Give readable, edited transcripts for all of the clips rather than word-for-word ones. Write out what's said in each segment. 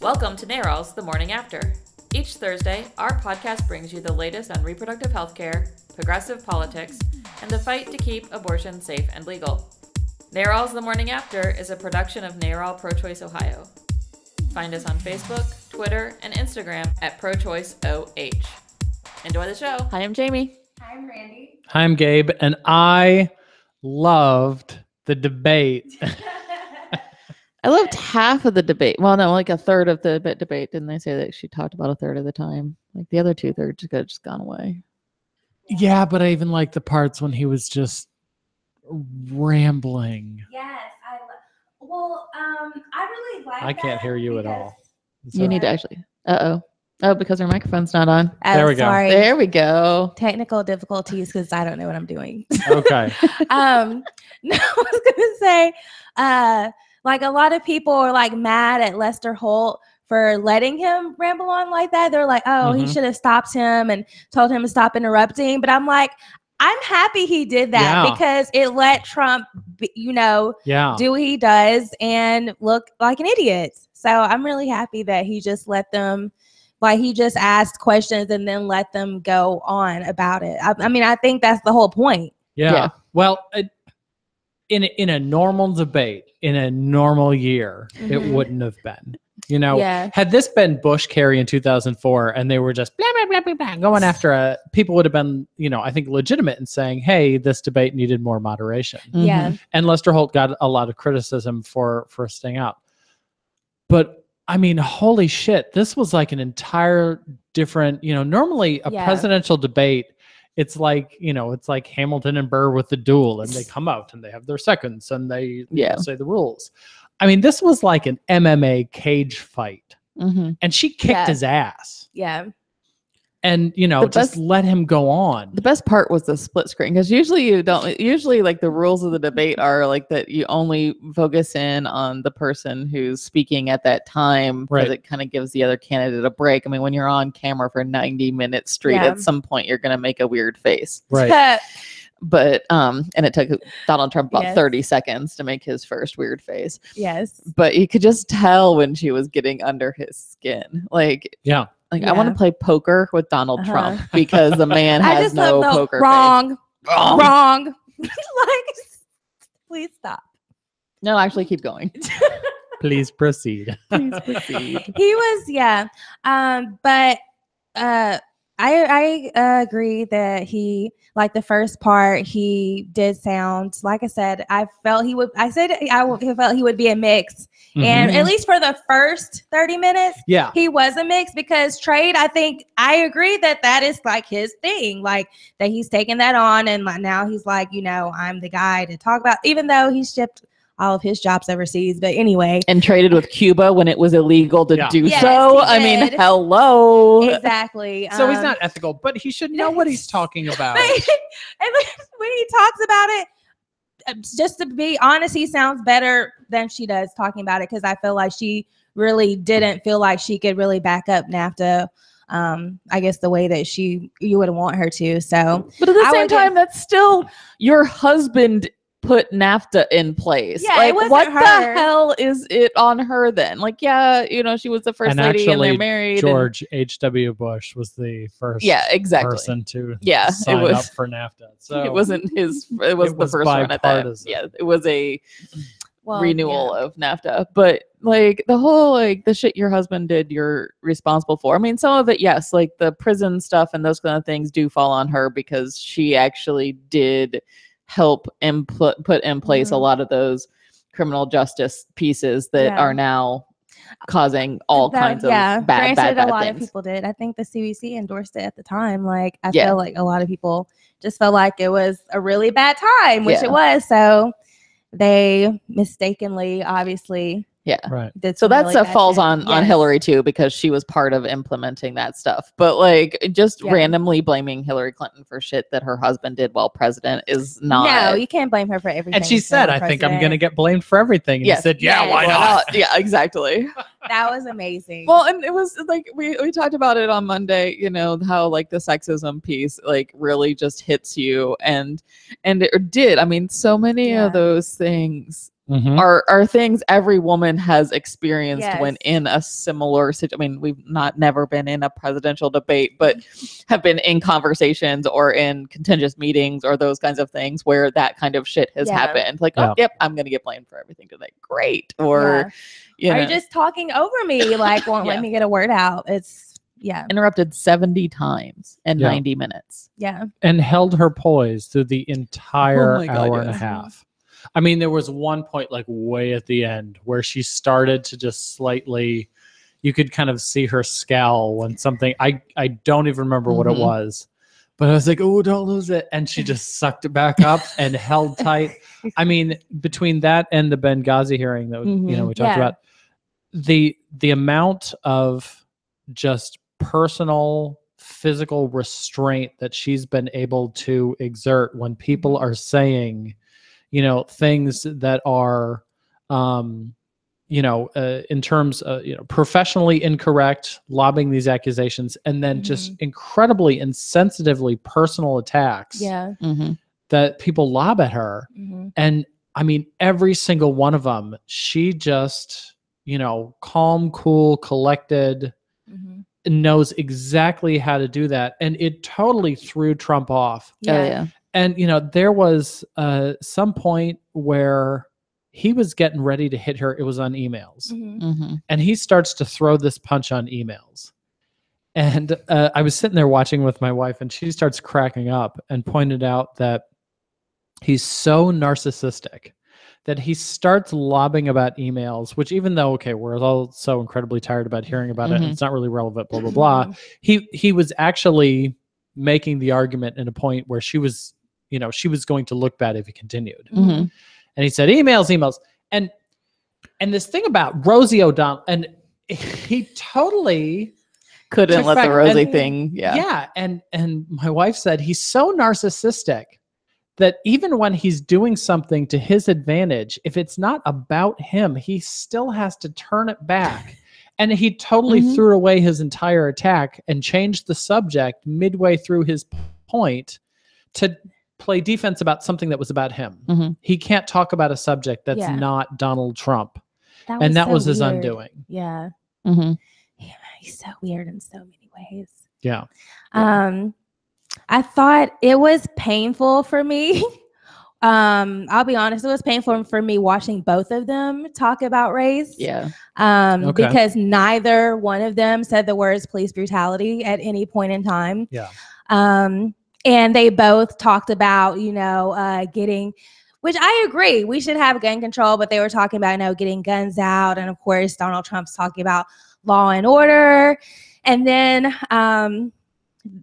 Welcome to NARAL's The Morning After. Each Thursday, our podcast brings you the latest on reproductive health care, progressive politics, and the fight to keep abortion safe and legal. NARAL's The Morning After is a production of NARAL Pro-Choice Ohio. Find us on Facebook, Twitter, and Instagram at ProChoiceOH. Enjoy the show. Hi, I'm Jaime. Hi, I'm Randi. Hi, I'm Gabe, and I loved the debate. I loved half of the debate. Well, no, like a third of the debate. Didn't they say that she talked about a third of the time? Like the other 2/3 could have just gone away. Yeah, but I even liked the parts when he was just rambling. Yes, I really like I can't hear you at all. You need to actually. Oh, because her microphone's not on. There we go. Sorry. There we go. Technical difficulties because I don't know what I'm doing. Okay. No, I was gonna say, like a lot of people are like mad at Lester Holt for letting him ramble on like that. They're like, oh, he should have stopped him and told him to stop interrupting. But I'm like, I'm happy he did that because it let Trump, do what he does and look like an idiot. So I'm really happy that he just let them, like he just asked questions and then let them go on about it. I mean, I think that's the whole point. Yeah. Well, in a normal debate, in a normal year, it wouldn't have been. Had this been Bush Kerry in 2004 and they were just blah, blah, blah, blah, blah, going after people would have been, I think legitimate in saying, hey, this debate needed more moderation. Yeah. And Lester Holt got a lot of criticism for staying out. But I mean, holy shit, this was like an entire different, normally a presidential debate, it's like, it's like Hamilton and Burr with the duel and they come out and they have their seconds and they say the rules. I mean, this was like an MMA cage fight and she kicked his ass. Yeah. And, just let him go on. The best part was the split screen because usually like the rules of the debate are like that you only focus in on the person who's speaking at that time because it kind of gives the other candidate a break. I mean, when you're on camera for 90 minutes straight, at some point you're going to make a weird face. Right. But and it took Donald Trump about 30 seconds to make his first weird face. Yes. But you could just tell when she was getting under his skin. I want to play poker with Donald Trump because the man has no poker face. Wrong. Please stop. No, actually keep going. Please proceed. Please proceed. He was, but I agree that he, like the first part, he did sound, like I said, I felt he would be a mix. And at least for the first 30 minutes, he was a mix because trade, I think I agree that is like his thing, like that he's taking that on. And now he's like, I'm the guy to talk about, even though he shipped all of his jobs overseas. But anyway. And traded with Cuba when it was illegal to do so. I mean, hello. Exactly. So he's not ethical, but he should know what he's talking about. And when he talks about it, just to be honest, he sounds better than she does talking about it because I feel like she really didn't feel like she could really back up NAFTA. I guess the way that you would want her to. So, but at the same time, that's still your husband put NAFTA in place. Yeah, like, it wasn't what her. The hell is it on her then? Like, she was the first lady and they're married. George H.W. Bush was the first person to sign up for NAFTA. So it wasn't his, it was the first one at that. Yeah, it was a renewal of NAFTA. But like the whole, like the shit your husband did, you're responsible for. I mean, some of it, yes, like the prison stuff and those kind of things do fall on her because she actually did help and put in place a lot of those criminal justice pieces that are now causing all kinds of bad a lot things. Of people did. I think the CBC endorsed it at the time. Like I feel like a lot of people just felt like it was a really bad time, which it was. So they mistakenly, obviously. Yeah. Right. So that stuff falls on Hillary too, because she was part of implementing that stuff. But like just randomly blaming Hillary Clinton for shit that her husband did while president is not. No, you can't blame her for everything. And she said, I think I'm going to get blamed for everything. And he said, why not? Yeah, exactly. That was amazing. Well, and it was like we talked about it on Monday, you know, how like the sexism piece like really just hits you, and it did. I mean, so many of those things are things every woman has experienced when in a similar situation. I mean, we've never been in a presidential debate, but have been in conversations or in contentious meetings or those kinds of things where that kind of shit has happened. Like, oh, yep, I'm gonna get blamed for everything today. Great. Or you know, are you just talking over me? Like, won't let me get a word out. It's interrupted 70 times in 90 minutes. Yeah. And held her poise through the entire hour and a half. I mean, there was one point like way at the end where she started to just slightly, you could kind of see her scowl when something, I don't even remember what it was, but I was like, oh, don't lose it. And she just sucked it back up and held tight. I mean, between that and the Benghazi hearing that, you know, we talked about, the amount of just personal physical restraint that she's been able to exert when people are saying, you know, things that are, you know, in terms of, you know, professionally incorrect, lobbing these accusations, and then just incredibly insensitively personal attacks that people lob at her. And I mean, every single one of them, she just, you know, calm, cool, collected, knows exactly how to do that. And it totally threw Trump off. And, you know, there was some point where he was getting ready to hit her. It was on emails. And he starts to throw this punch on emails. And I was sitting there watching with my wife, and she starts cracking up and pointed out that he's so narcissistic that he starts lobbing about emails, which even though, okay, we're all so incredibly tired about hearing about it, and it's not really relevant, blah, blah, blah. He was actually making the argument in a point where she was, you know, she was going to look bad if he continued. And he said, emails. And this thing about Rosie O'Donnell, and he totally couldn't let the Rosie thing. Yeah. And my wife said, he's so narcissistic that even when he's doing something to his advantage, if it's not about him, he still has to turn it back. And he totally threw away his entire attack and changed the subject midway through his point to play defense about something that was about him. He can't talk about a subject that's not Donald Trump. That was his undoing. Yeah. He's so weird in so many ways. Yeah. I thought it was painful for me. I'll be honest, it was painful for me watching both of them talk about race. Because neither one of them said the words police brutality at any point in time. And they both talked about, you know, getting, which I agree, we should have gun control, but they were talking about, you know, getting guns out. And of course, Donald Trump's talking about law and order. And then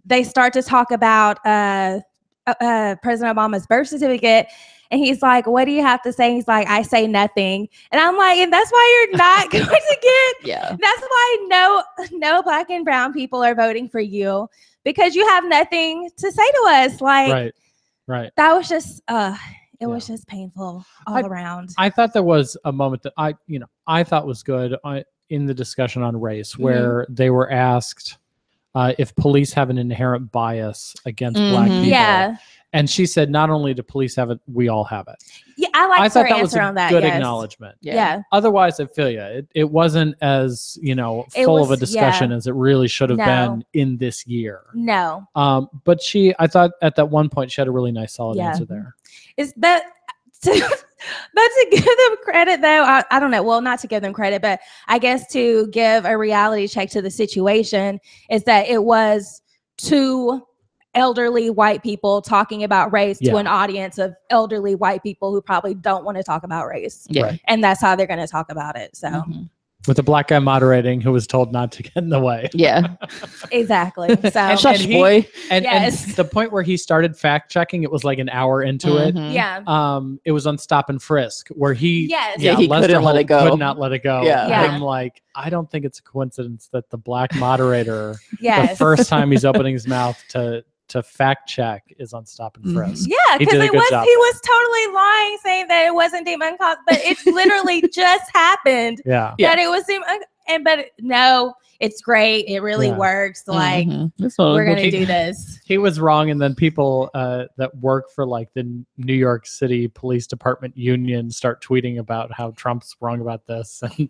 they start to talk about President Obama's birth certificate. And he's like, what do you have to say? He's like, I say nothing. And I'm like, and that's why you're not going to get, that's why no Black and brown people are voting for you, because you have nothing to say to us. Like, right. That was just, it was just painful all around. I thought there was a moment that I thought was good in the discussion on race, where they were asked if police have an inherent bias against Black people. And she said, not only do police have it, we all have it. Yeah, I thought her answer on that. Good acknowledgement. Otherwise, I feel it wasn't as, you know, full of a discussion as it really should have been in this year. No. But I thought at that one point she had a really nice, solid answer there. Is that to give them credit, though? I don't know. Well, not to give them credit, but I guess to give a reality check to the situation, is that it was two elderly white people talking about race to an audience of elderly white people who probably don't want to talk about race. And that's how they're going to talk about it. So with a Black guy moderating who was told not to get in the way. Exactly. So and boy. And the point where he started fact checking, it was like an hour into it. It was on Stop and Frisk, where he he couldn't let it go. Could not let it go. And I'm like, I don't think it's a coincidence that the Black moderator, the first time he's opening his mouth to fact check, is on Stop and Frisk. Because he was totally lying, saying that it wasn't deemed unconscious, but it literally just happened. That it was deemed but no, it's great. It really works. Like we're gonna do this. He was wrong, and then people that work for like the New York City Police Department union start tweeting about how Trump's wrong about this, and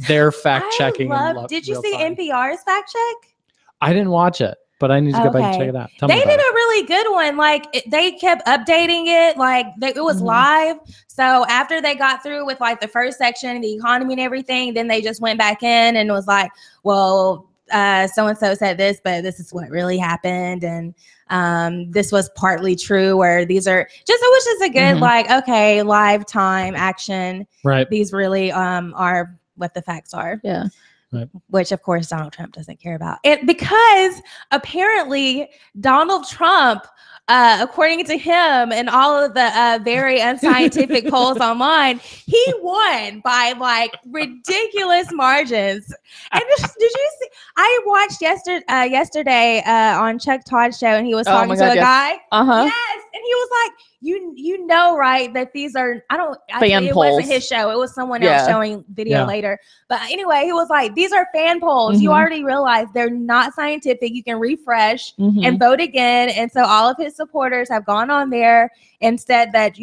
they're fact checking. Did you see NPR's fact check? I didn't watch it, but I need to go back and check it out. They did a really good one. Like they kept updating it. Like it was live. So after they got through with like the first section, the economy and everything, then they just went back in and was like, well, so-and-so said this, but this is what really happened. And this was partly true, where these are just, it was just a good, like, okay, live time action. Right. These really are what the facts are. Yeah. Right. Which of course Donald Trump doesn't care about it, because apparently Donald Trump, according to him and all of the very unscientific polls online, he won by like ridiculous margins. And did you see? I watched yesterday on Chuck Todd's show, and he was talking to a guy. Yes, and he was like, "You know, right? That these are it wasn't his show. It was someone else showing video later. But anyway, he was like, these are fan polls. You already realize they're not scientific. You can refresh and vote again. And so all of his supporters have gone on there and said that,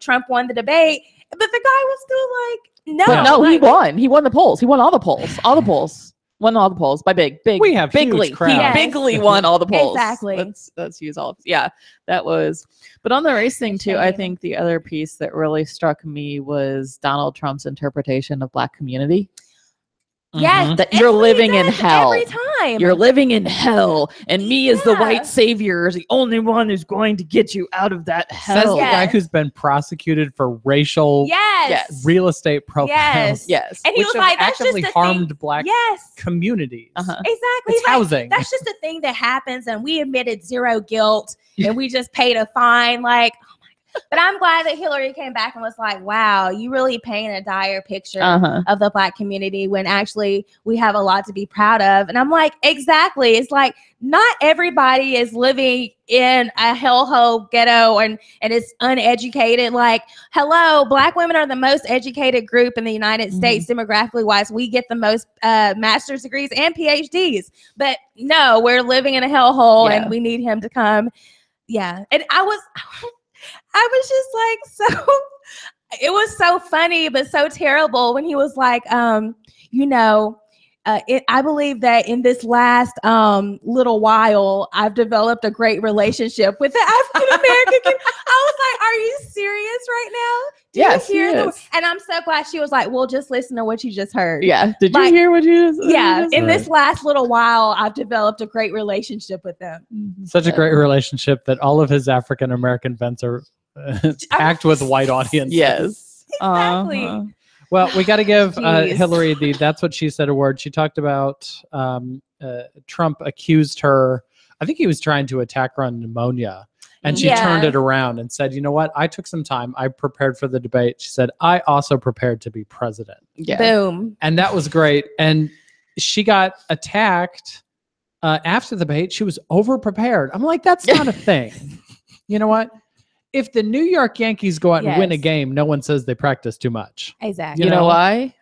Trump won the debate. But the guy was still like, no. But no, he won. He won the polls. He won all the polls. All the polls. Won all the polls by bigly. He bigly won all the polls. Exactly. Let's use all. That was. But on the race thing too, I think the other piece that really struck me was Donald Trump's interpretation of Black community. Yes, that you're living in hell every time. You're living in hell, and me as the white savior is the only one who's going to get you out of that hell. Says the guy who's been prosecuted for racial real estate profiles. Yes. And he was like, that's actively just harmed Black communities. Exactly. It's housing. That's just a thing that happens, and we admitted zero guilt, and we just paid a fine. Like, but I'm glad that Hillary came back and was like, wow, you really paint a dire picture of the Black community, when actually we have a lot to be proud of. And I'm like, exactly. It's like, not everybody is living in a hellhole ghetto and is uneducated. Like, hello, Black women are the most educated group in the United States, demographically wise. We get the most master's degrees and PhDs. But no, we're living in a hellhole, and we need him to come. Yeah. And I was just like, so it was so funny, but so terrible when he was like, I believe that in this last little while, I've developed a great relationship with the African American community. I was like, are you serious right now? Yes, you hear and I'm so glad she was like, well, just listen to what you just heard. Yeah. Did you hear what you just heard? In this last little while, I've developed a great relationship with them. Such a great relationship that all of his African American events are packed with white audiences. Yes. Exactly. Well, we got to give Hillary the That's What She Said award. She talked about Trump accused her. I think he was trying to attack her on pneumonia. And she turned it around and said, you know what? I took some time. I prepared for the debate. She said, I also prepared to be president. Yeah. Boom. And that was great. And she got attacked after the debate. She was over-prepared. I'm like, that's not a thing. You know what? If the New York Yankees go out and win a game, no one says they practice too much. Exactly. You know why?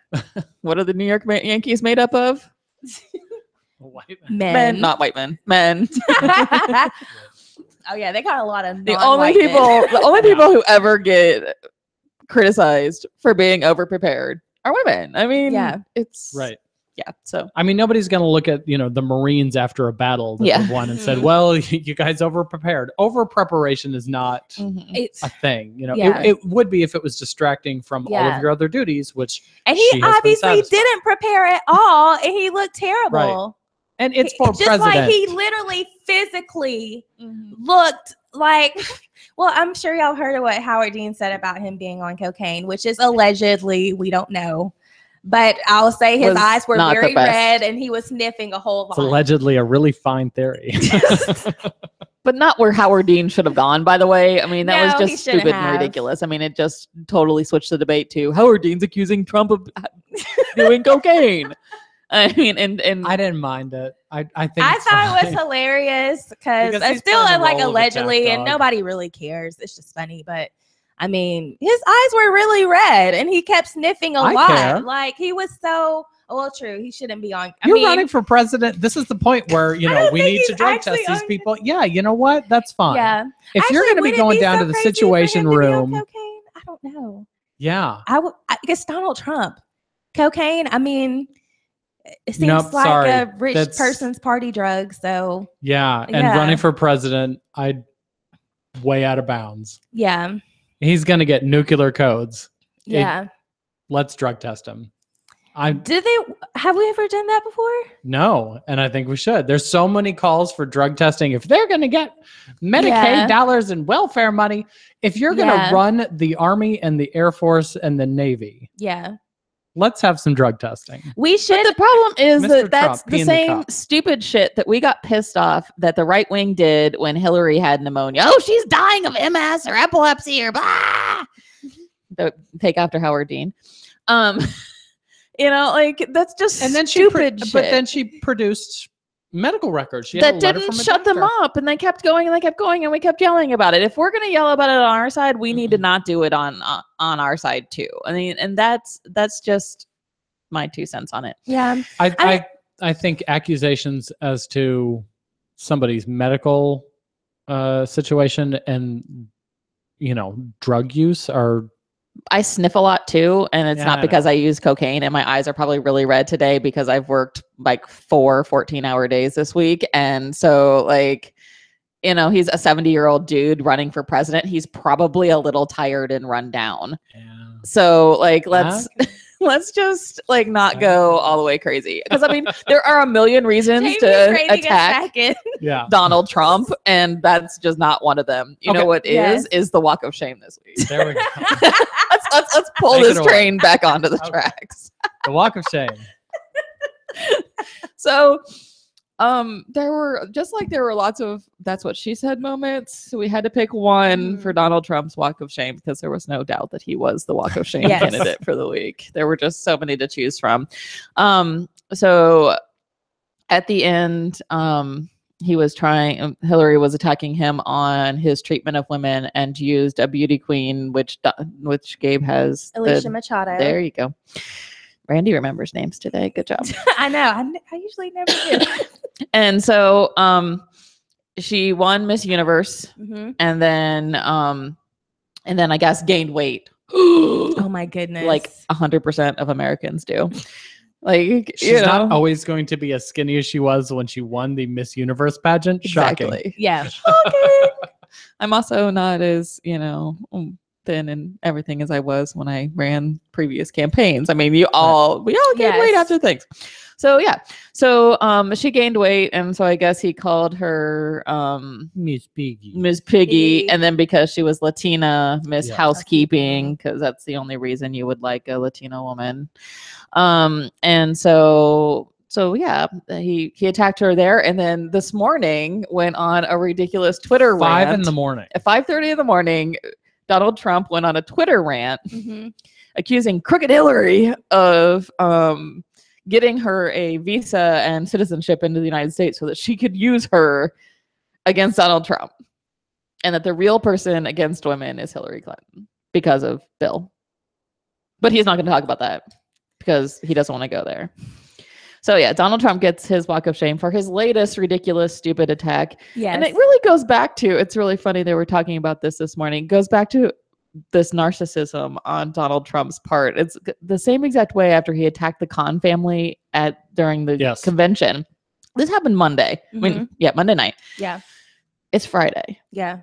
What are the New York Yankees made up of? White men. Not white men. Men. Oh yeah, they got a lot of the only people who ever get criticized for being overprepared are women. I mean, it's right. Yeah. So I mean, nobody's going to look at the Marines after a battle that they've won and said, "Well, you guys overprepared." Over preparation is not a thing. It would be if it was distracting from all of your other duties, which he obviously didn't prepare at all, and he looked terrible. Right. And it's for just president. Like he literally physically looked like. Well, I'm sure y'all heard of what Howard Dean said about him being on cocaine, which is allegedly, we don't know. But I'll say his eyes were very red, and he was sniffing a whole lot. It's allegedly a really fine theory. But not where Howard Dean should have gone, by the way. I mean, that was just stupid and ridiculous. I mean, it just totally switched the debate to Howard Dean's accusing Trump of doing cocaine. I mean, and I didn't mind it. I think I thought it was hilarious because it's still like allegedly, and nobody really cares. It's just funny, but I mean, his eyes were really red, and he kept sniffing a lot. Care. Like he was so Oh, well, true. He shouldn't be on. You're running for president. This is the point where, you know, we need to drug test these people. Yeah, you know what? That's fine. Yeah. If you're going to be going down to the situation room. Cocaine? I don't know. Yeah. I guess Donald Trump. Cocaine, I mean, it seems like a rich person's party drug. So. Yeah. And running for president, I'd way out of bounds. Yeah. He's going to get nuclear codes. Yeah. Let's drug test him. Have we ever done that before? No, and I think we should. There's so many calls for drug testing. If they're going to get Medicaid dollars and welfare money, if you're going to run the Army and the Air Force and the Navy, let's have some drug testing. We should. But the problem is that's the same stupid shit that we got pissed off that the right wing did when Hillary had pneumonia. Oh, she's dying of MS or epilepsy or blah. Take after Howard Dean. You know, like that's just stupid shit. But then she produced medical records. That didn't shut them up, and they kept going and they kept going, and we kept yelling about it. If we're gonna yell about it on our side, we need to not do it on our side too. I mean, and that's just my 2 cents on it. Yeah, I think accusations as to somebody's medical situation and, you know, drug use are. I sniff a lot too, and it's not because I use cocaine, and my eyes are probably really red today because I've worked like 4 14-hour days this week. And so, like, you know, he's a 70-year-old dude running for president. He's probably a little tired and run down. Yeah. So, like, let's just like not go all the way crazy, because I mean there are a million reasons to attack Donald Trump, and that's just not one of them. You know what is the walk of shame this week. There we go. let's pull this train back onto the tracks. The walk of shame. So there were lots of that's what she said moments. So we had to pick one for Donald Trump's walk of shame, because there was no doubt that he was the walk of shame candidate for the week. There were just so many to choose from. So at the end, Hillary was attacking him on his treatment of women and used a beauty queen, which Gabe has. Alicia Machado. There you go. Randy remembers names today. Good job. I know. I usually never do. And so she won Miss Universe, and then I guess gained weight. Oh my goodness. Like 100% of Americans do. Like, she's not always going to be as skinny as she was when she won the Miss Universe pageant. Exactly. Shocking. Yeah. Shocking. I'm also not as, thin and everything as I was when I ran previous campaigns. I mean, we all gained weight after things. So yeah. So she gained weight, and so I guess he called her Miss Piggy, and then because she was Latina, Miss Housekeeping, because that's the only reason you would like a Latina woman. And so yeah, he attacked her there, and then this morning went on a ridiculous Twitter rant. 5 in the morning. At 5:30 in the morning, Donald Trump went on a Twitter rant accusing crooked Hillary of getting her a visa and citizenship into the United States so that she could use her against Donald Trump, and that the real person against women is Hillary Clinton because of Bill. But he's not going to talk about that because he doesn't want to go there. So yeah, Donald Trump gets his walk of shame for his latest ridiculous, stupid attack. Yes. And it really goes back to, it's really funny, they were talking about this morning, it goes back to this narcissism on Donald Trump's part. It's the same exact way after he attacked the Khan family during the convention. This happened Monday. Monday night. Yeah. It's Friday. Yeah.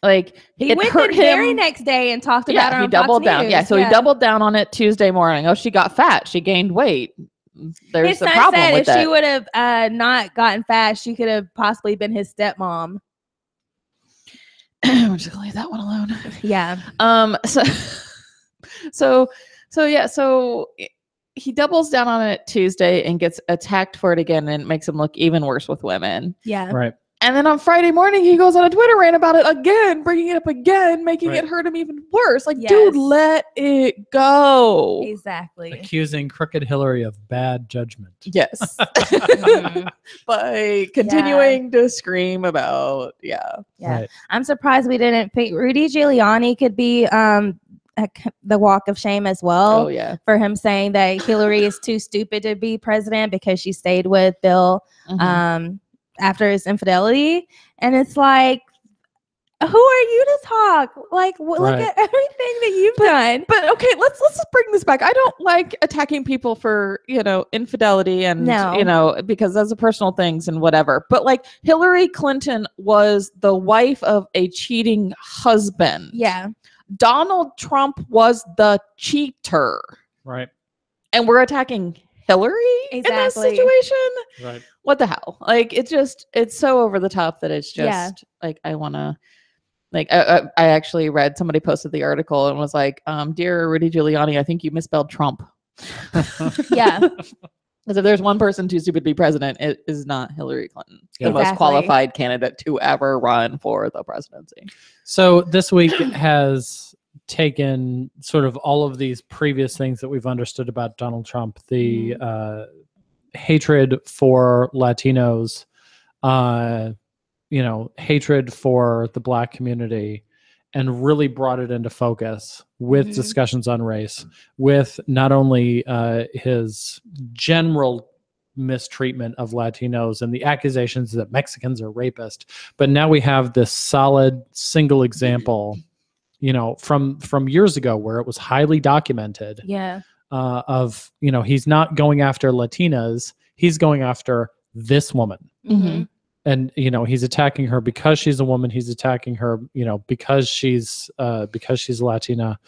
Like, he went the very next day and talked about it on he doubled Fox down. News. Yeah, so he doubled down on it Tuesday morning. Oh, she got fat. She gained weight. There's his the son problem said with if that. she would have not gotten fat, she could have possibly been his stepmom. I'm just gonna leave that one alone. Yeah. So he doubles down on it Tuesday and gets attacked for it again, and it makes him look even worse with women. Yeah. Right. And then on Friday morning, he goes on a Twitter rant about it again, bringing it up again, making it hurt him even worse. Like, dude, let it go. Exactly. Accusing crooked Hillary of bad judgment. Yes. By continuing to scream about, Right. I'm surprised we didn't pick Rudy Giuliani. Could be the walk of shame as well. Oh yeah, for him saying that Hillary is too stupid to be president because she stayed with Bill after his infidelity, and it's like, who are you to talk? Like, look at everything that you've done. But okay, let's just bring this back. I don't like attacking people for, infidelity and, because those are personal things and whatever. But like Hillary Clinton was the wife of a cheating husband. Yeah. Donald Trump was the cheater. Right. And we're attacking Hillary in this situation? Right. What the hell? Like, it's so over the top that it's just like, I want to. Like, I actually read, somebody posted the article and was like, dear Rudy Giuliani, I think you misspelled Trump. Yeah. Because if there's one person too stupid to be president, it is not Hillary Clinton, the most qualified candidate to ever run for the presidency. So this week has taken sort of all of these previous things that we've understood about Donald Trump, the hatred for Latinos, hatred for the Black community, and really brought it into focus with discussions on race, with not only his general mistreatment of Latinos and the accusations that Mexicans are rapists, but now we have this solid single example, from years ago where it was highly documented. Yeah. Of, he's not going after Latinas, he's going after this woman. Mm-hmm. And, he's attacking her because she's a woman. He's attacking her, because she's Latina.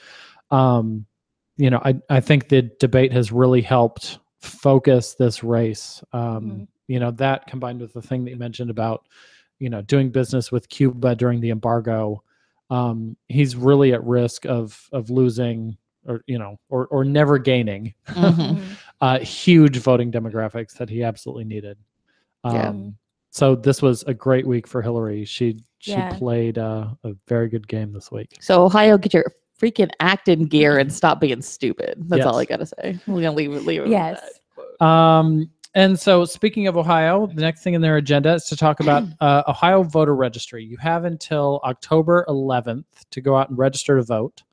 I think the debate has really helped focus this race. That combined with the thing that you mentioned about, doing business with Cuba during the embargo, he's really at risk of losing or never gaining huge voting demographics that he absolutely needed. So this was a great week for Hillary. She played a very good game this week. So Ohio, get your freaking act in gear and stop being stupid. That's all I gotta say. We're gonna leave it. Yes. With that. And so speaking of Ohio, the next thing in their agenda is to talk about Ohio voter registry. You have until October 11th to go out and register to vote.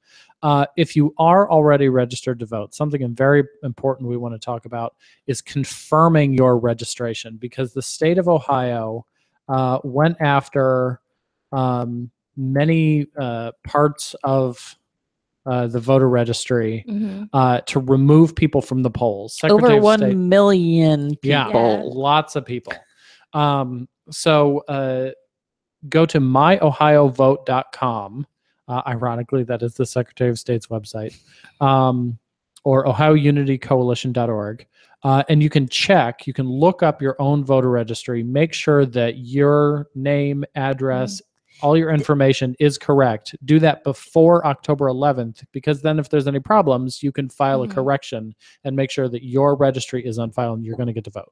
If you are already registered to vote, something very important we want to talk about is confirming your registration, because the state of Ohio went after many parts of the voter registry to remove people from the polls. Over 1 million people. Yeah, lots of people. So go to myohiovote.com. Ironically, that is the Secretary of State's website, or ohiounitycoalition.org. And you can look up your own voter registry, make sure that your name, address, all your information is correct. Do that before October 11th, because then if there's any problems, you can file a correction and make sure that your registry is on file and you're going to get to vote.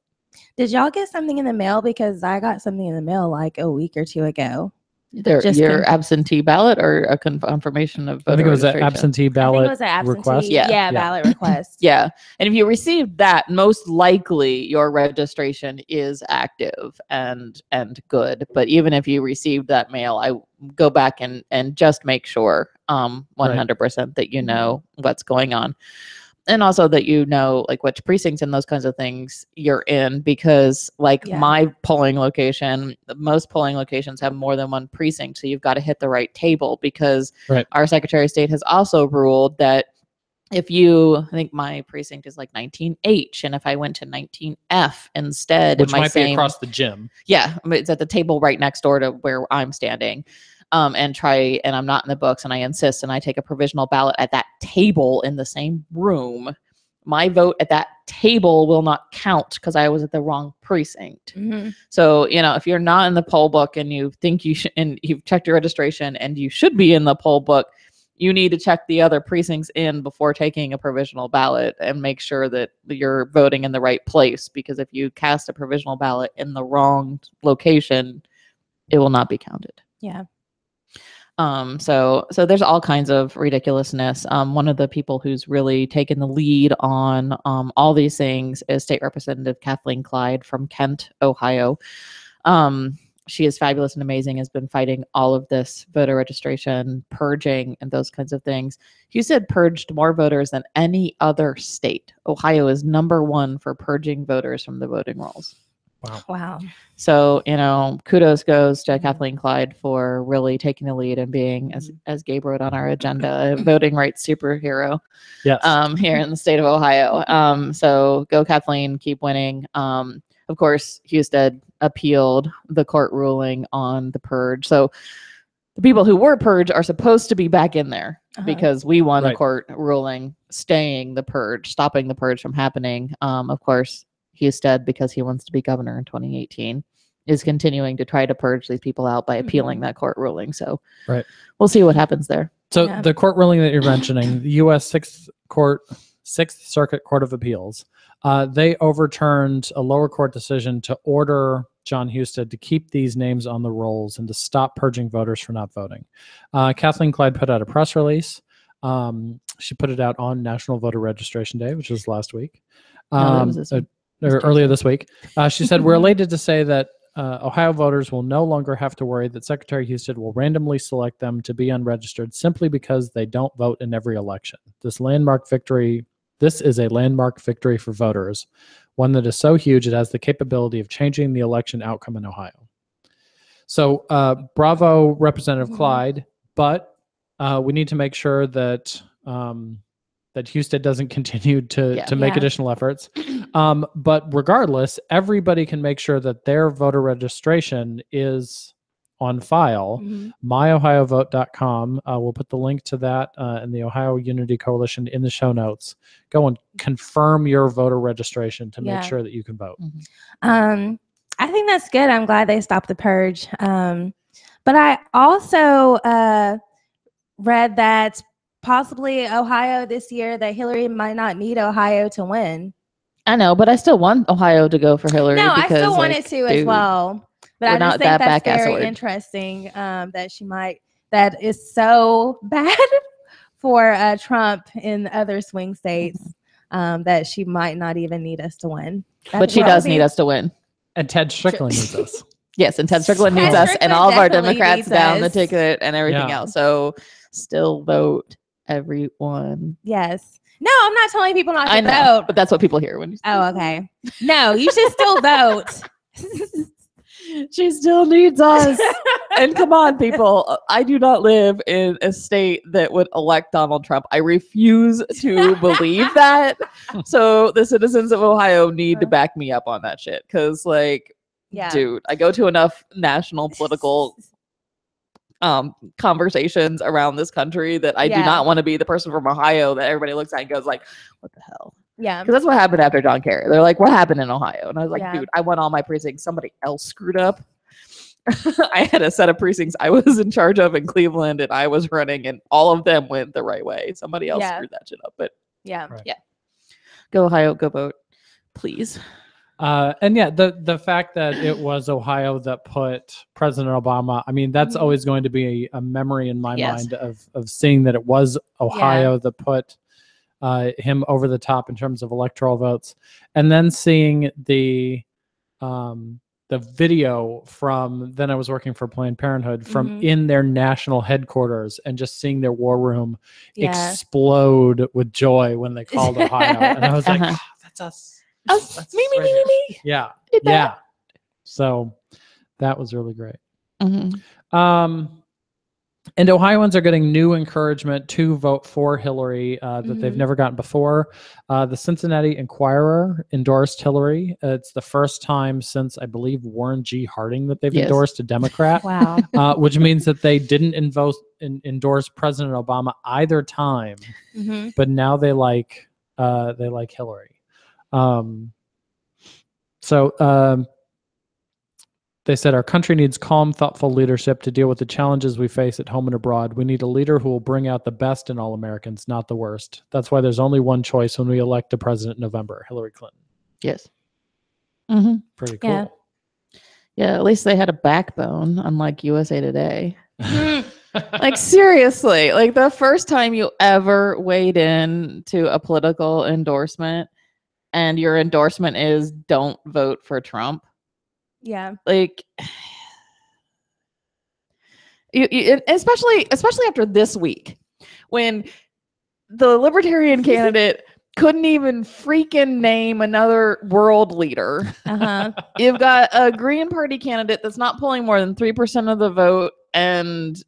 Did y'all get something in the mail? Because I got something in the mail like a week or two ago. Your absentee ballot or a confirmation of voter I think it was an registration? absentee ballot request. Yeah, ballot request. Yeah. And if you received that, most likely your registration is active and good. But even if you received that mail, I go back and just make sure 100% that you know what's going on. And also that like which precincts and those kinds of things you're in, because my polling location, most polling locations have more than one precinct. So you've got to hit the right table, because our Secretary of State has also ruled that if I think my precinct is like 19H, and if I went to 19F instead, which might be across the gym. Yeah. It's at the table right next door to where I'm standing. And I'm not in the books, and I insist, and I take a provisional ballot at that table in the same room, my vote at that table will not count because I was at the wrong precinct. So, if you're not in the poll book and you think you should, and you've checked your registration and you should be in the poll book, you need to check the other precincts in before taking a provisional ballot and make sure that you're voting in the right place, because if you cast a provisional ballot in the wrong location, it will not be counted. Yeah. So there's all kinds of ridiculousness. One of the people who's really taken the lead on all these things is State Representative Kathleen Clyde from Kent, Ohio. she is fabulous and amazing, has been fighting all of this voter registration, purging, and those kinds of things. Husted purged more voters than any other state. Ohio is number 1 for purging voters from the voting rolls. Wow. So, kudos goes to Kathleen Clyde for really taking the lead and being, as Gabe wrote on our agenda, a voting rights superhero. Yes. Here in the state of Ohio. So go Kathleen, keep winning. Of course, Husted appealed the court ruling on the purge. So the people who were purged are supposed to be back in there because we won a court ruling staying the purge, stopping the purge from happening. Of course, Husted, because he wants to be governor in 2018, is continuing to try to purge these people out by appealing that court ruling. So we'll see what happens there. So the court ruling that you're mentioning, the U.S. Sixth Circuit Court of Appeals, they overturned a lower court decision to order John Husted to keep these names on the rolls and to stop purging voters for not voting. Kathleen Clyde put out a press release. She put it out on National Voter Registration Day, which was last week. Earlier this week. She said, "We're elated to say that Ohio voters will no longer have to worry that Secretary Husted will randomly select them to be unregistered simply because they don't vote in every election. This is a landmark victory for voters, one that is so huge it has the capability of changing the election outcome in Ohio." So bravo, Representative Clyde, but we need to make sure that that Husted doesn't continue to make additional efforts. But regardless, everybody can make sure that their voter registration is on file. myohiovote.com. We'll put the link to that and the Ohio Unity Coalition in the show notes. Go and confirm your voter registration to make sure that you can vote. I think that's good. I'm glad they stopped the purge. But I also read that possibly Ohio this year, that Hillary might not need Ohio to win. I know, but I still want Ohio to go for Hillary. No, because, I still want it to as well. But I just think that's very interesting that is so bad for Trump in other swing states that she might not even need us to win. But she does need us to win. And Ted Strickland needs us. Yes, and Ted Strickland needs us and all of our Democrats down the ticket and everything else. So still vote, everyone. Yes. No, I'm not telling people not to vote. But that's what people hear when you say. Oh, okay. No, you should still vote. She still needs us. And come on, people. I do not live in a state that would elect Donald Trump. I refuse to believe that. So the citizens of Ohio need to back me up on that shit. Because, dude, I go to enough national political conversations around this country that I do not want to be the person from Ohio that everybody looks at and goes like, what the hell? Yeah. Because that's what happened after John Kerry. They're like, what happened in Ohio? And I was like, dude, I won all my precincts. Somebody else screwed up. I had a set of precincts I was in charge of in Cleveland and I was running and all of them went the right way. Somebody else screwed that shit up. But go Ohio, go vote, please. And the fact that it was Ohio that put President Obama, I mean, that's always going to be a memory in my mind of seeing that it was Ohio that put him over the top in terms of electoral votes. And then seeing the video from, then I was working for Planned Parenthood, from in their national headquarters and just seeing their war room explode with joy when they called Ohio. And I was like, oh, that's us. Us, me. Yeah. So that was really great. And Ohioans are getting new encouragement to vote for Hillary that they've never gotten before. The Cincinnati Enquirer endorsed Hillary. It's the first time since, I believe, Warren G. Harding that they've endorsed a Democrat. Wow. Which means that they didn't endorse President Obama either time, but now they like Hillary. They said, our country needs calm, thoughtful leadership to deal with the challenges we face at home and abroad. We need a leader who will bring out the best in all Americans, not the worst. That's why there's only one choice when we elect a president in November, Hillary Clinton. Yes. Pretty cool. Yeah, at least they had a backbone, unlike USA Today. Like, seriously, like the first time you ever weighed in to a political endorsement and your endorsement is don't vote for Trump. Yeah. Like, Especially after this week, when the Libertarian candidate couldn't even freaking name another world leader. You've got a Green Party candidate that's not pulling more than 3% of the vote and,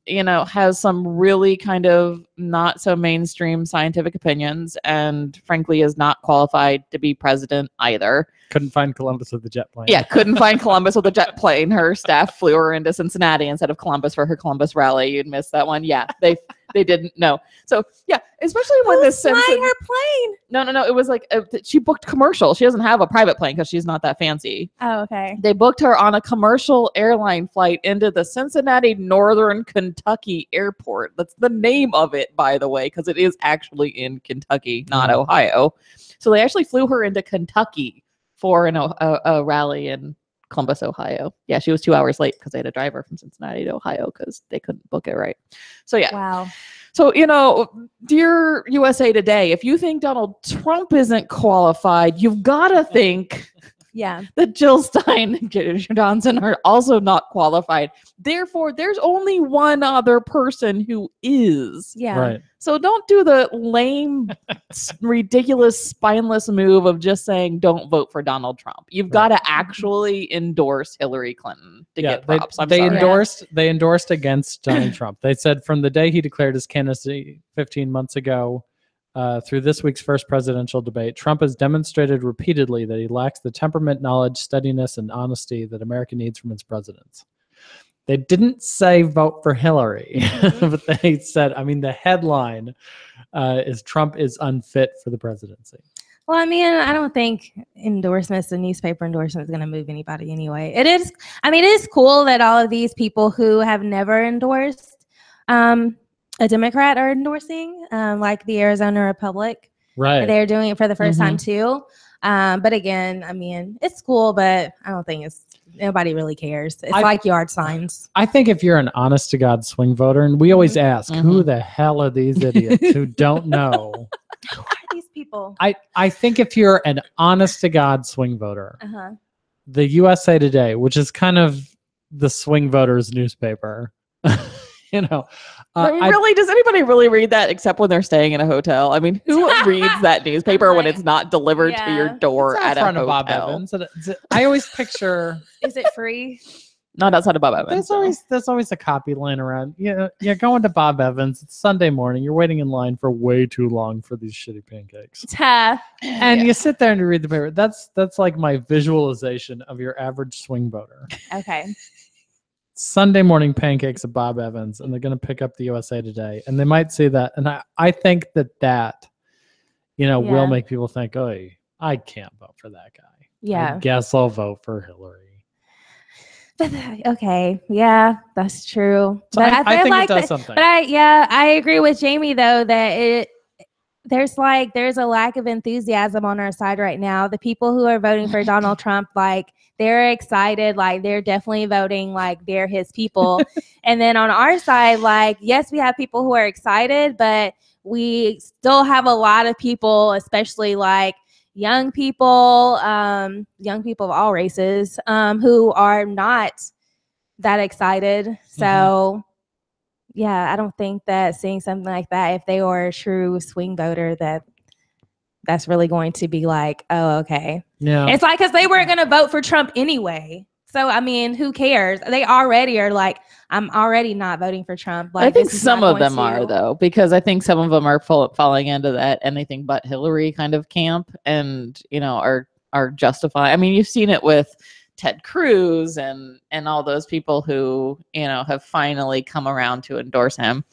has some really kind of not so mainstream scientific opinions and frankly is not qualified to be president either. Couldn't find Columbus with the jet plane. Yeah, couldn't find Columbus with a jet plane. Her staff flew her into Cincinnati instead of Columbus for her Columbus rally. You'd miss that one. Yeah, they didn't know. So yeah, especially when this flying her plane. No. It was like she booked commercial. She doesn't have a private plane because she's not that fancy. Oh, okay. They booked her on a commercial airline flight into the Cincinnati Northern Kentucky Airport. That's the name of it, by the way, because it is actually in Kentucky, not Ohio. So they actually flew her into Kentucky for a rally in Columbus, Ohio. Yeah, she was 2 hours late because they had to drive her from Cincinnati to Ohio because they couldn't book it right. So yeah. Wow. So, dear USA Today, if you think Donald Trump isn't qualified, you've got to think that Jill Stein and Gideon Johnson are also not qualified. Therefore, there's only one other person who is. Yeah. Right. So don't do the lame, ridiculous, spineless move of just saying don't vote for Donald Trump. You've got to actually endorse Hillary Clinton to get props. They endorsed against Donald Trump. They said from the day he declared his candidacy 15 months ago through this week's first presidential debate, Trump has demonstrated repeatedly that he lacks the temperament, knowledge, steadiness, and honesty that America needs from its presidents. They didn't say vote for Hillary, but they said, the headline is Trump is unfit for the presidency. Well, I don't think endorsements and newspaper endorsements is going to move anybody anyway. It is cool that all of these people who have never endorsed a Democrat are endorsing, like the Arizona Republic. Right. They're doing it for the first time too. But again, it's cool, but I don't think nobody really cares. It's like yard signs. I think if you're an honest to God swing voter, and we always ask, who the hell are these idiots who don't know? Who are these people? I think if you're an honest to God swing voter, the USA Today, which is kind of the swing voters newspaper, does anybody really read that except when they're staying in a hotel? Who reads that newspaper when it's not delivered to your door at a hotel? Bob Evans. I always picture. Is it free? Not outside of Bob Evans. There's always a copy laying around. You're going to Bob Evans. It's Sunday morning. You're waiting in line for way too long for these shitty pancakes. And you sit there and you read the paper. That's like my visualization of your average swing voter. Okay. Sunday morning pancakes at Bob Evans, and they're going to pick up the USA Today, and they might see that, and I think that will make people think, oh, I can't vote for that guy. Yeah, I guess I'll vote for Hillary. Okay, yeah, that's true. So but I think it does something. But I agree with Jamie though that there's a lack of enthusiasm on our side right now. The people who are voting for Donald Trump, they're excited, they're definitely voting, they're his people. And then on our side, yes, we have people who are excited, but we still have a lot of people, especially young people of all races, who are not that excited. So yeah, I don't think that seeing something like that, if they were a true swing voter, that's really going to be oh, okay. Yeah. It's because they weren't going to vote for Trump anyway. So, who cares? They already are I'm already not voting for Trump. I think some of them are, though, because I think some of them are falling into that anything but Hillary kind of camp and, are justifying. You've seen it with Ted Cruz and all those people who have finally come around to endorse him.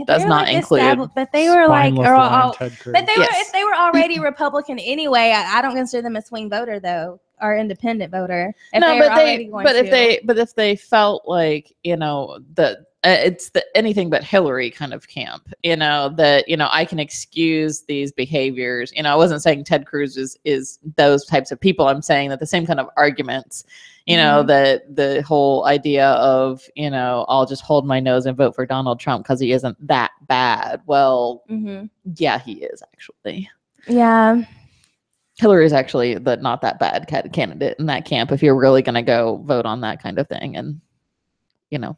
Does not include, but they were if they were already Republican anyway. I don't consider them a swing voter though, or independent voter. If they felt it's the anything but Hillary kind of camp, I can excuse these behaviors. I wasn't saying Ted Cruz is those types of people. I'm saying that the same kind of arguments, that the whole idea of, I'll just hold my nose and vote for Donald Trump because he isn't that bad. Well, yeah, he is actually. Yeah. Hillary is actually the not that bad candidate in that camp if you're really going to go vote on that kind of thing. And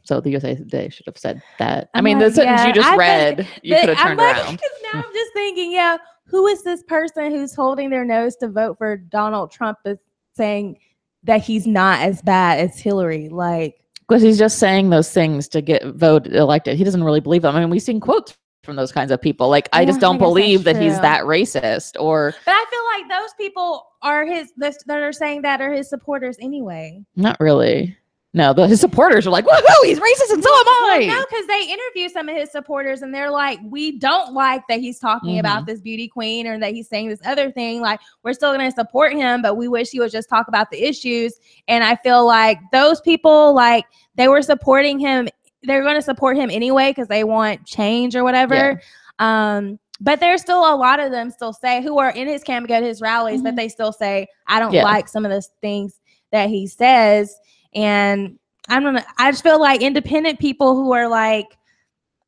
so the USA Today should have said that. I mean, the sentence you just read, you could have turned around. Now I'm just thinking, who is this person who's holding their nose to vote for Donald Trump is saying that he's not as bad as Hillary? Like, because he's just saying those things to get voted elected. He doesn't really believe them. I mean, we've seen quotes from those kinds of people. Like, I just don't believe that he's that racist. But I feel like those people are that are saying that are his supporters anyway. Not really. No, his supporters are like, woohoo, he's racist and so am I. No, because they interview some of his supporters and they're like, we don't like that he's talking about this beauty queen or that he's saying this other thing. Like, we're still going to support him, but we wish he would just talk about the issues. And I feel like those people, like, they were supporting him. They're going to support him anyway because they want change or whatever. Yeah. But there's still a lot of them still say who are in his camp, go to his rallies, but they still say, I don't like some of the things that he says. And I don't know. I just feel like independent people who are like,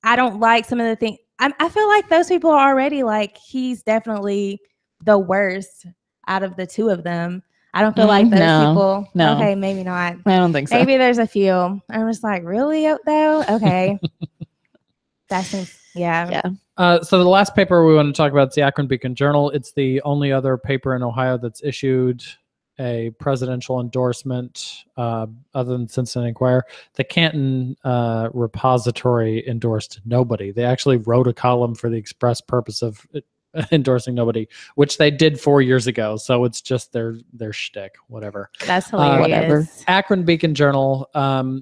I don't like some of the things. I feel like those people are already like, he's definitely the worst out of the two of them. I don't feel like those people. No. Okay, maybe not. I don't think so. Maybe there's a few. I'm just like, really though? Okay. That seems, yeah. So the last paper we want to talk about is the Akron Beacon Journal. It's the only other paper in Ohio that's issued a presidential endorsement other than Cincinnati Enquirer. The Canton repository endorsed nobody. They actually wrote a column for the express purpose of endorsing nobody, which they did 4 years ago. So it's just their shtick, whatever. That's hilarious. Whatever. Akron Beacon Journal.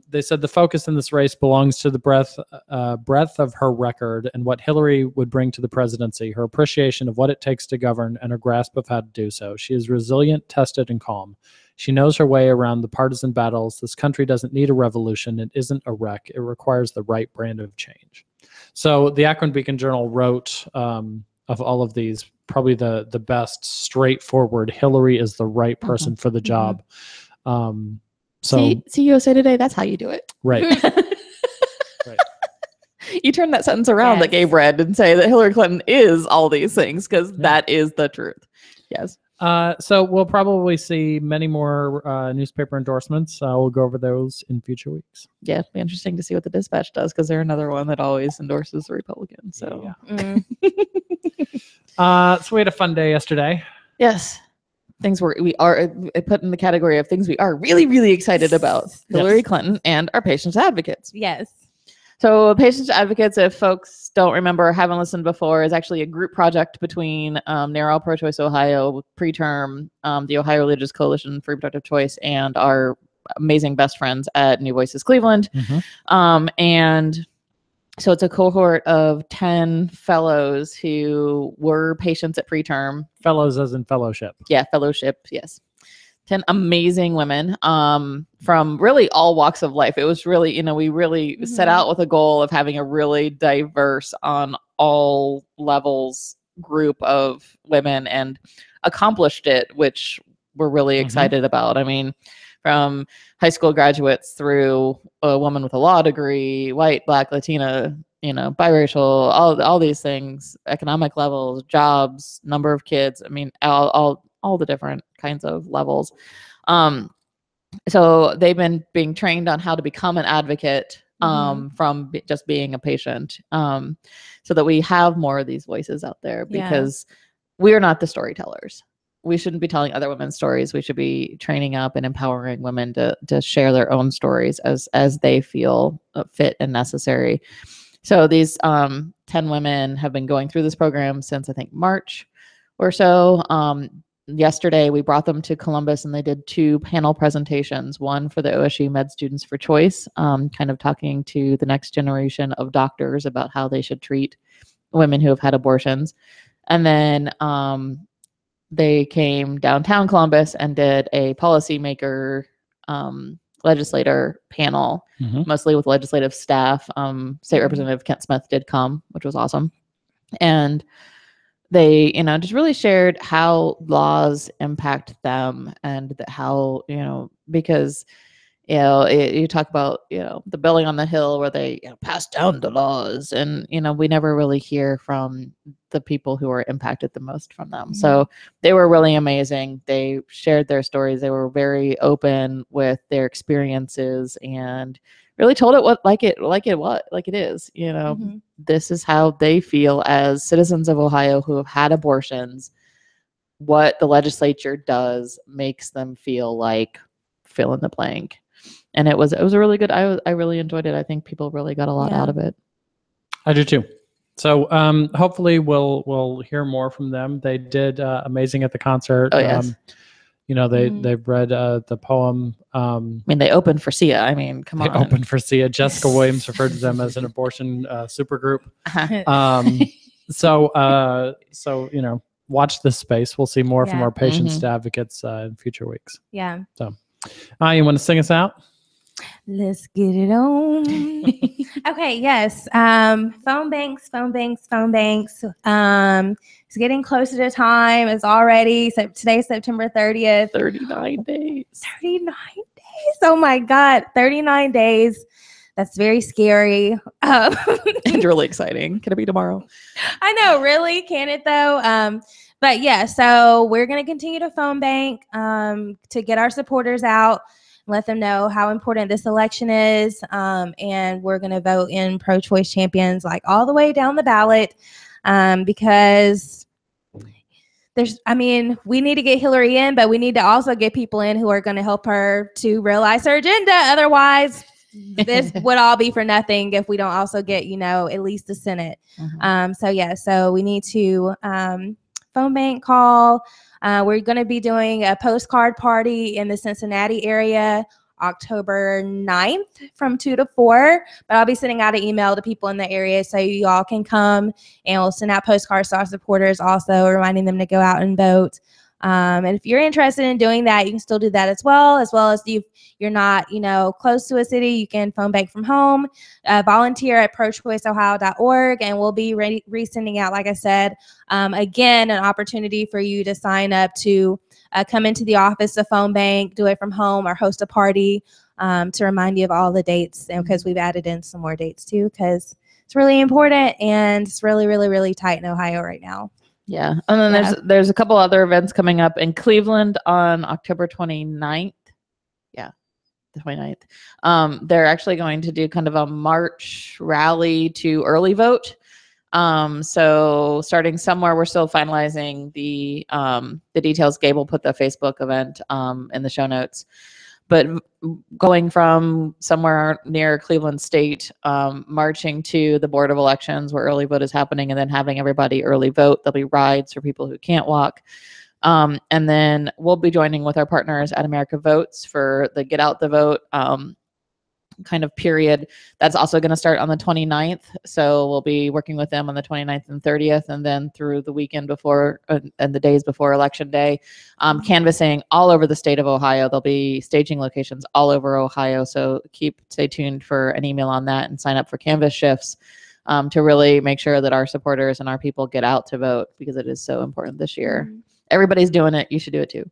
They said the focus in this race belongs to the breadth of her record and what Hillary would bring to the presidency, her appreciation of what it takes to govern, and her grasp of how to do so. She is resilient, tested, and calm. She knows her way around the partisan battles. This country doesn't need a revolution. It isn't a wreck. It requires the right brand of change. So the Akron Beacon Journal wrote, of all of these, probably the best straightforward, Hillary is the right person for the job. So see USA Today, that's how you do it. Right. Right. You turn that sentence around that Gabe read and say that Hillary Clinton is all these things because that is the truth. Yes. So we'll probably see many more newspaper endorsements. We'll go over those in future weeks. Yeah, it'll be interesting to see what the Dispatch does because they're another one that always endorses the Republicans. So, so we had a fun day yesterday. Yes, we are put in the category of things we are really, really excited about. Hillary Clinton and our patients advocates. Yes. So Patients Advocates, if folks don't remember or haven't listened before, is actually a group project between NARAL Pro-Choice Ohio, Preterm, the Ohio Religious Coalition for Reproductive Choice, and our amazing best friends at New Voices Cleveland. And so it's a cohort of 10 fellows who were patients at Preterm. Fellows as in fellowship. Yeah, fellowship, yes. 10 amazing women from really all walks of life. It was really, we really set out with a goal of having a really diverse on all levels group of women and accomplished it, which we're really excited about. I mean, from high school graduates through a woman with a law degree, white, Black, Latina, biracial, all these things, economic levels, jobs, number of kids. I mean, all the different kinds of levels. So they've been being trained on how to become an advocate from just being a patient, so that we have more of these voices out there because we're not the storytellers. We shouldn't be telling other women's stories. We should be training up and empowering women to share their own stories as they feel fit and necessary. So these 10 women have been going through this program since I think March or so. Yesterday, we brought them to Columbus and they did 2 panel presentations, one for the OSU Med Students for Choice, kind of talking to the next generation of doctors about how they should treat women who have had abortions. And then they came downtown Columbus and did a policymaker legislator panel, mostly with legislative staff. State Representative Kent Smith did come, which was awesome. And they, just really shared how laws impact them and how, because, you talk about, the building on the hill where they passed down the laws, and, we never really hear from the people who are impacted the most from them. So they were really amazing. They shared their stories. They were very open with their experiences and really told it like it is. This is how they feel as citizens of Ohio who have had abortions. What the legislature does makes them feel like fill in the blank. And it was a really good. I really enjoyed it. I think people really got a lot out of it. I do too. So hopefully we'll hear more from them. They did amazing at the concert. Oh yes. They've read the poem. They opened for Sia. Come on. They opened for Sia. Jessica Williams referred to them as an abortion supergroup. So watch this space. We'll see more from our patients to advocates in future weeks. Yeah. So, you want to sing us out? Let's get it on. Okay, yes. Phone banks. It's getting closer to time. It's already, so today's September 30th. 39 days. 39 days. Oh my God. 39 days. That's very scary. It's really exciting. Can it be tomorrow? I know, really? Can it though? But yeah, so we're going to continue to phone bank to get our supporters out, let them know how important this election is. And we're going to vote in pro-choice champions like all the way down the ballot because we need to get Hillary in, but we need to also get people in who are going to help her to realize her agenda. Otherwise, this would all be for nothing if we don't also get, at least the Senate. So we need to phone bank call. We're going to be doing a postcard party in the Cincinnati area October 9th from 2 to 4. But I'll be sending out an email to people in the area so you all can come, and we'll send out postcards to our supporters also, reminding them to go out and vote. And if you're interested in doing that, you can still do that as well as you're not, close to a city, you can phone bank from home, volunteer at prochoiceohio.org, and we'll be resending out, like I said, again, an opportunity for you to sign up to come into the office to phone bank, do it from home, or host a party to remind you of all the dates. And because we've added in some more dates too, because it's really important and it's really, really, really tight in Ohio right now. Yeah. And then there's a couple other events coming up in Cleveland on October 29th. Yeah, the 29th. They're actually going to do kind of a March rally to early vote. So starting somewhere, we're still finalizing the details. Gabe will put the Facebook event in the show notes. But going from somewhere near Cleveland State, marching to the Board of Elections where early vote is happening, and then having everybody early vote. There'll be rides for people who can't walk. And then we'll be joining with our partners at America Votes for the Get Out the Vote kind of period. That's also going to start on the 29th. So we'll be working with them on the 29th and 30th, and then through the weekend before and the days before Election Day, canvassing all over the state of Ohio. There'll be staging locations all over Ohio. So stay tuned for an email on that and sign up for canvas shifts to really make sure that our supporters and our people get out to vote, because it is so important this year. Everybody's doing it. You should do it too.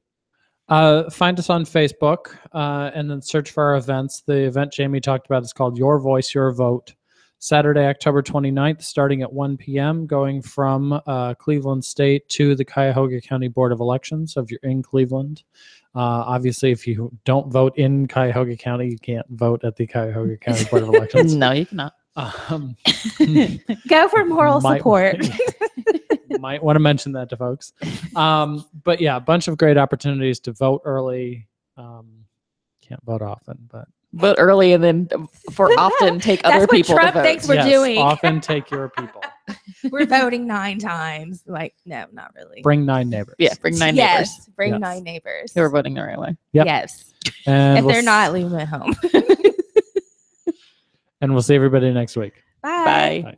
Find us on Facebook and then search for our events. The event Jamie talked about is called Your Voice, Your Vote. Saturday, October 29th, starting at 1 p.m., going from Cleveland State to the Cuyahoga County Board of Elections. So if you're in Cleveland, obviously if you don't vote in Cuyahoga County, you can't vote at the Cuyahoga County Board of Elections. No, you cannot. Go for moral support. Might want to mention that to folks. But yeah, a bunch of great opportunities to vote early. Can't vote often, but vote early, and then for often take other people Trump to vote. Thinks we're doing. Often take your people. We're voting 9 times. Like, no, not really. Bring 9 neighbors. Yeah, bring 9 neighbors. Yes, bring 9 neighbors. Who are voting the right way. Yep. Yes. And if they're not, leave them at home. And we'll see everybody next week. Bye. Bye.